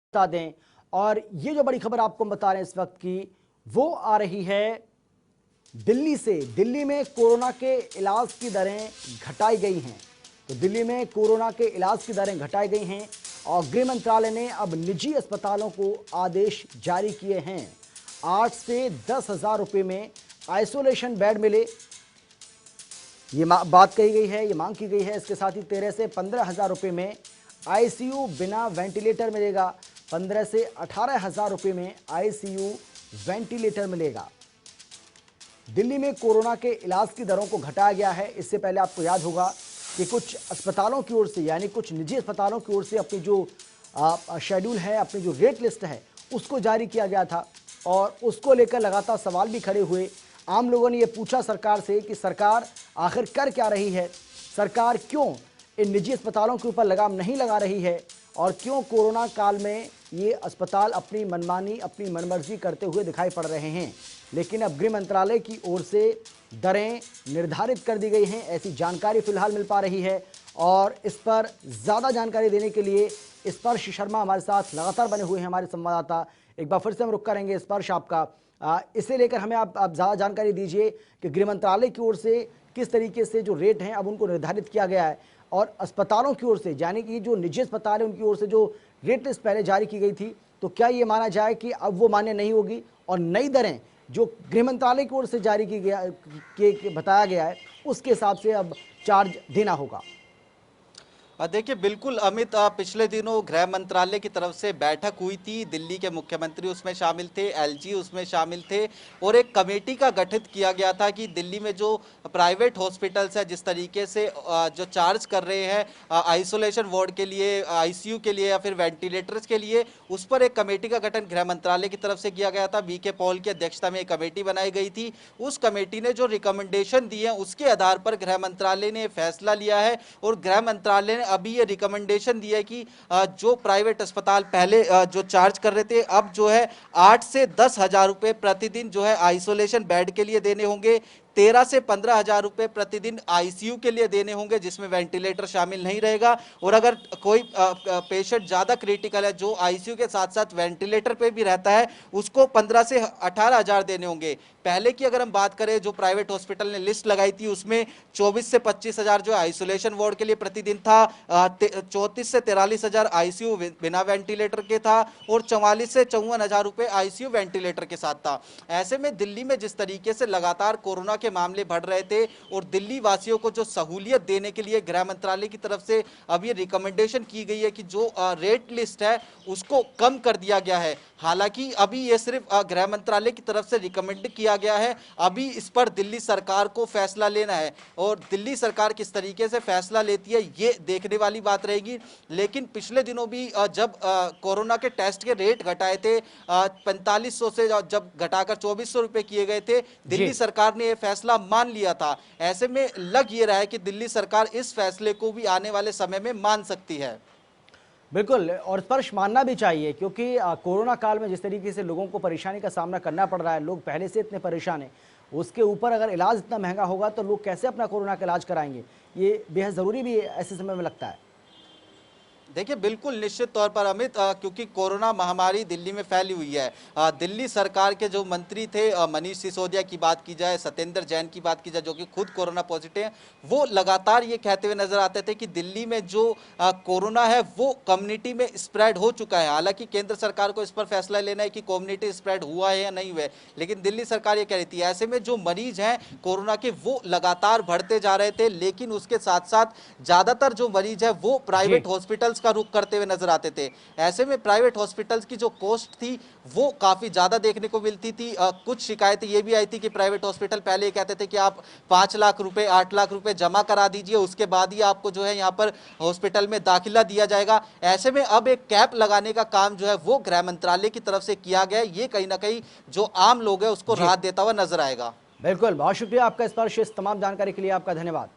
बता दें। और ये जो बड़ी खबर आपको बता रहे हैं इस वक्त की, वो आ रही है दिल्ली से। दिल्ली में कोरोना के इलाज की दरें घटाई गई हैं। तो दिल्ली में कोरोना के इलाज की दरें घटाई गई हैं और गृह मंत्रालय ने अब निजी अस्पतालों को आदेश जारी किए हैं। 8 से 10,000 रुपये में आइसोलेशन बेड मिले, ये बात कही गई है, ये मांग की गई है। इसके साथ ही 13 से 15,000 रुपये में आईसीयू बिना वेंटिलेटर मिलेगा। 15 से 18,000 रुपये में आईसीयू वेंटिलेटर मिलेगा। दिल्ली में कोरोना के इलाज की दरों को घटाया गया है। इससे पहले आपको याद होगा कि कुछ अस्पतालों की ओर से, यानी कुछ निजी अस्पतालों की ओर से अपनी जो शेड्यूल है, अपनी जो रेट लिस्ट है, उसको जारी किया गया था और उसको लेकर लगातार सवाल भी खड़े हुए। आम लोगों ने ये पूछा सरकार से कि सरकार आखिर कर क्या रही है, सरकार क्यों इन निजी अस्पतालों के ऊपर लगाम नहीं लगा रही है और क्यों कोरोना काल में ये अस्पताल अपनी मनमानी, अपनी मनमर्जी करते हुए दिखाई पड़ रहे हैं। लेकिन अब गृह मंत्रालय की ओर से दरें निर्धारित कर दी गई हैं, ऐसी जानकारी फिलहाल मिल पा रही है। और इस पर ज़्यादा जानकारी देने के लिए स्पर्श शर्मा हमारे साथ लगातार बने हुए हैं, हमारे संवाददाता। एक बार फिर से हम रुक करेंगे स्पर्श आपका, इसे लेकर हमें आप ज़्यादा जानकारी दीजिए कि गृह मंत्रालय की ओर से किस तरीके से जो रेट हैं अब उनको निर्धारित किया गया है और अस्पतालों की ओर से, यानी कि जो निजी अस्पताल है उनकी ओर से जो रेट लिस्ट पहले जारी की गई थी, तो क्या ये माना जाए कि अब वो मान्य नहीं होगी और नई दरें जो गृह मंत्रालय की ओर से जारी की गया के बताया गया है उसके हिसाब से अब चार्ज देना होगा? देखिए बिल्कुल अमित, पिछले दिनों गृह मंत्रालय की तरफ से बैठक हुई थी। दिल्ली के मुख्यमंत्री उसमें शामिल थे, एलजी उसमें शामिल थे और एक कमेटी का गठित किया गया था कि दिल्ली में जो प्राइवेट हॉस्पिटल्स है जिस तरीके से जो चार्ज कर रहे हैं आइसोलेशन वार्ड के लिए, आईसीयू के लिए या फिर वेंटिलेटर्स के लिए, उस पर एक कमेटी का गठन गृह मंत्रालय की तरफ से किया गया था। वीके पॉल की अध्यक्षता में एक कमेटी बनाई गई थी। उस कमेटी ने जो रिकमेंडेशन दी है उसके आधार पर गृह मंत्रालय ने फैसला लिया है और गृह मंत्रालय ने अभी ये रिकमेंडेशन दिया है कि जो प्राइवेट अस्पताल पहले जो चार्ज कर रहे थे, अब जो है 8 से 10,000 रुपए प्रतिदिन जो है आइसोलेशन बेड के लिए देने होंगे। 13 से 15,000 रुपए प्रतिदिन आईसीयू के लिए देने होंगे, जिसमें वेंटिलेटर शामिल नहीं रहेगा। और अगर कोई पेशेंट ज़्यादा क्रिटिकल है जो आईसीयू के साथ साथ वेंटिलेटर पे भी रहता है, उसको 15 से 18,000 देने होंगे। पहले की अगर हम बात करें, जो प्राइवेट हॉस्पिटल ने लिस्ट लगाई थी उसमें 24 से 25,000 जो आइसोलेशन वार्ड के लिए प्रतिदिन था, 34 से 43,000 आईसीयू बिना वेंटिलेटर के था और 44 से 54,000 रुपए आईसीयू वेंटिलेटर के साथ था। ऐसे में दिल्ली में जिस तरीके से लगातार कोरोना के मामले बढ़ रहे थे और दिल्ली वासियों को जो सहूलियत देने के लिए गृह मंत्रालय की तरफ से अब ये रिकमेंडेशन की गई है कि जो रेट लिस्ट है उसको कम कर दिया गया है। हालांकि अभी ये सिर्फ गृह मंत्रालय की तरफ से रिकमेंड किया गया है, अभी इस पर दिल्ली सरकार को फैसला लेना है और दिल्ली सरकार किस तरीके से फैसला लेती है ये देखने वाली बात रहेगी। लेकिन पिछले दिनों भी जब कोरोना के टेस्ट के रेट घटाए थे 4500 से जब घटाकर 2400 रुपए किए गए थे, दिल्ली सरकार ने यह फैसला मान लिया था। ऐसे में लग ये रहा है कि दिल्ली सरकार इस फैसले को भी आने वाले समय में मान सकती है। बिल्कुल, और स्पर्श मानना भी चाहिए क्योंकि कोरोना काल में जिस तरीके से लोगों को परेशानी का सामना करना पड़ रहा है, लोग पहले से इतने परेशान हैं, उसके ऊपर अगर इलाज इतना महंगा होगा तो लोग कैसे अपना कोरोना का इलाज कराएंगे, ये बेहद ज़रूरी भी ऐसे समय में लगता है। देखिए बिल्कुल निश्चित तौर पर अमित, क्योंकि कोरोना महामारी दिल्ली में फैली हुई है। दिल्ली सरकार के जो मंत्री थे, मनीष सिसोदिया की बात की जाए, सत्येंद्र जैन की बात की जाए जो कि खुद कोरोना पॉजिटिव हैं, वो लगातार ये कहते हुए नजर आते थे कि दिल्ली में जो कोरोना है वो कम्युनिटी में स्प्रेड हो चुका है। हालांकि केंद्र सरकार को इस पर फैसला लेना है कि कम्युनिटी स्प्रेड हुआ है या नहीं हुआ है, लेकिन दिल्ली सरकार ये कह रही थी। ऐसे में जो मरीज हैं कोरोना के वो लगातार बढ़ते जा रहे थे, लेकिन उसके साथ साथ ज्यादातर जो मरीज है वो प्राइवेट हॉस्पिटल्स का रुख करते हुए नजर आते थे। ऐसे में प्राइवेट हॉस्पिटल्स की जो कॉस्ट थी वो काफी ज्यादा देखने को मिलती थी। कुछ शिकायतें ये भी आई थी कि प्राइवेट हॉस्पिटल पहले ये कहते थे कि आप 5 लाख रुपए 8 लाख रुपए जमा करा दीजिए, उसके बाद ही आपको जो है यहाँ पर हॉस्पिटल में दाखिला दिया जाएगा। ऐसे में अब एक कैप लगाने का काम जो है वो गृह मंत्रालय की तरफ से किया गया है। ये कहीं ना कहीं जो आम लोग है उसको राहत देता हुआ नजर आएगा। बिल्कुल, बहुत शुक्रिया आपका स्पर्श, इस तमाम जानकारी के लिए आपका धन्यवाद।